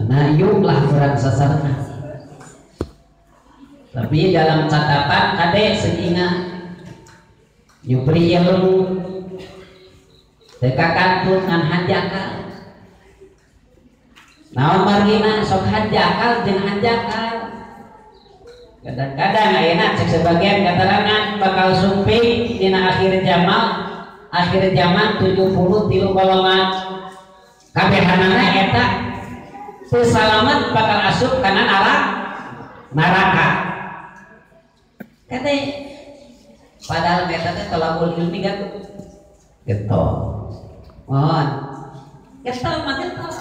nah yuk lah kurang sasarna. Tapi dalam catatan kade segina nyupri ilmu teka kantun ngan hanjakal. Naon margina sok hanjakal jeung hanjakal. Kadang-kadang ayeuna cek sebagian keterangan bakal sumping dina akhir zaman 73 golongan. Kabehanana eta teu salamet bakal asup kana neraka. Kate padahal eta teh tolabul ilmi kan getol. Mohon. Getol mah getol.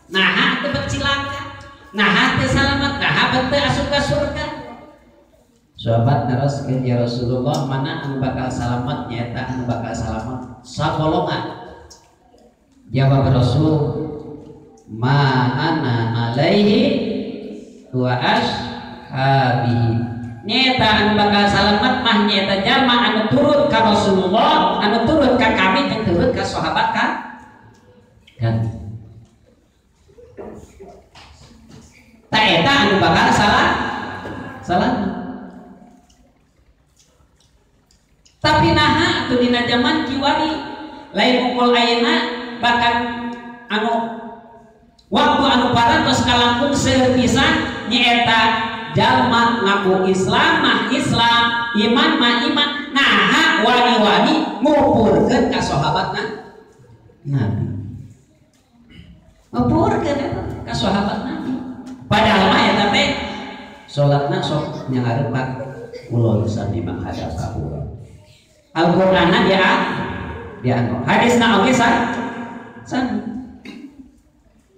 Naha teu becilaka. Naha teu salamet, naha teu asup ka surga. Sahabat naroskeun ya Rasulullah, mana anu bakal salamet nyaeta anu bakal salamet sagolongan. Jawab Rasul, ma ana alaihi wa ashabihi. Nyaeta anu bakal salamet mah nyaeta jalma anu turut ka Rasulullah, anu turut ka kami jeung turut ka sahabat kan. Ta eta anu bakal salamet. Tapi naha atuh dina zaman kiwari lain mukul ayeuna bahkan anu waktu anu parantos kalangkung seueur pisan nyaeta jalma ngaku Islam mah Islam, iman mah iman. Naha wani-wani ngupurkeun ka sahabatna Nabi. Ngupurkeun ka sahabat Nabi. Padahal mah eta teh salatna sok nyangarepak ulun sami menghadap ka Allah. Al-Qur'anna dia hadisna oge san.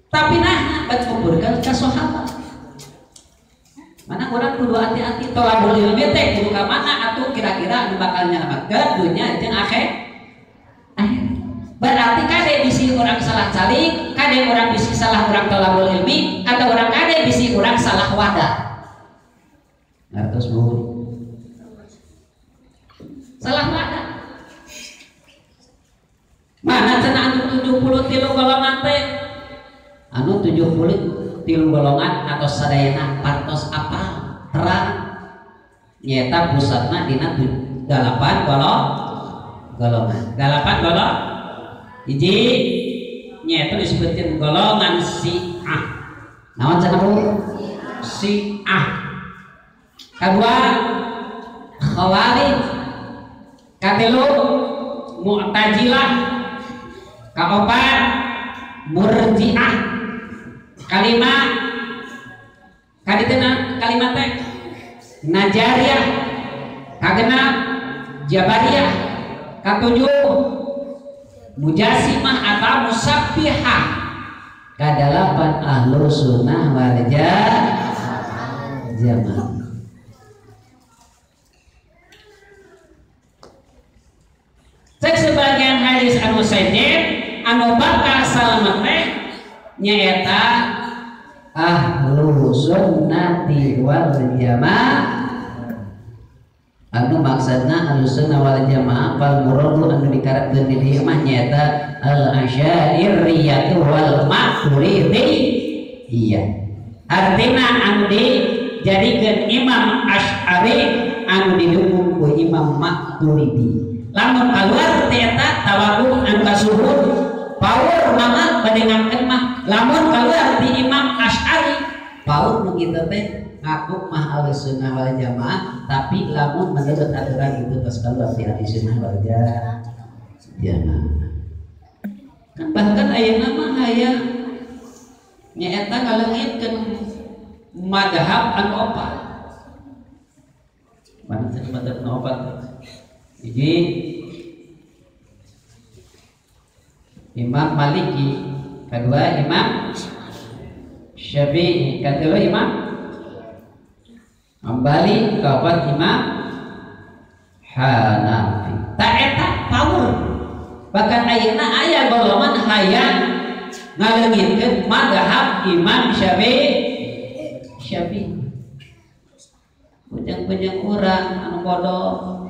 Tapi nah baca ka sahabat. Mana urang kudu hati-hati tolabul ilmi teh kudu ka mana atuh kira-kira anu bakal nyelametkeun dunya jeung akhir. Berarti kade bisi urang salah calik, kade urang bisi salah urang tolabul ilmi, atau urang kade bisi urang salah wadah. Ngartos Bu. Salah wadah. Mana cenah anu 73 golongan teh? Anu 73 golongan atau sadayana partos apa? Terang. Nyata pusatna dina 8 golongan. 8 golongan. Hiji nyata disebutkeun golongan Syiah. Naon cenah Bu? Syiah. Kadua Khawarij. Katilu Mu'tazilah. Kaopat Murji'ah. Kalima kaditena kalimat teh Najariyah. Kagenap Jabariyah. Katujuh Mujassimah atau Musabbihah. Kadalapan Ahlus Sunnah wal Jamaah. Cek sebagian hadis anu sayyid anu bakal salamet teh nyaeta Ahlus Sunnati wal Jamaah. Anu maksudna Ahlus Sunnah wal Jamaah fal muradu anu dikaratkeun di dieu mah nyaeta al-asy'ariyah wal maturidiyah. Artina anu dijadikeun Imam Asy'ari anu didukung ku Imam Maturidi. Lamun keluar ternyata tawabu anu kasuhun power mama badengankeun mah lamun keluar di Imam Asy'ari power nu kitu teh ngaku mah Ahlus Sunnah wal Jamaah tapi lamun menurut aturan itu tos keluar di Ahlus Sunnah wal Jamaah. Kan bahkan ayeuna mah aya nyaeta ngaleungitkeun madhab anu opat. Mana teh madhab anu opat? Jadi Imam Maliki, kedua Imam Syafi'i, ketiga Imam Hambali, keempat Imam Hanafi. Tak eta power. Bahkan ayeuna aya golongan hayang ngaleungitkeun mazhab Imam Syafi'i. Bujang-bujang urang anu bodoh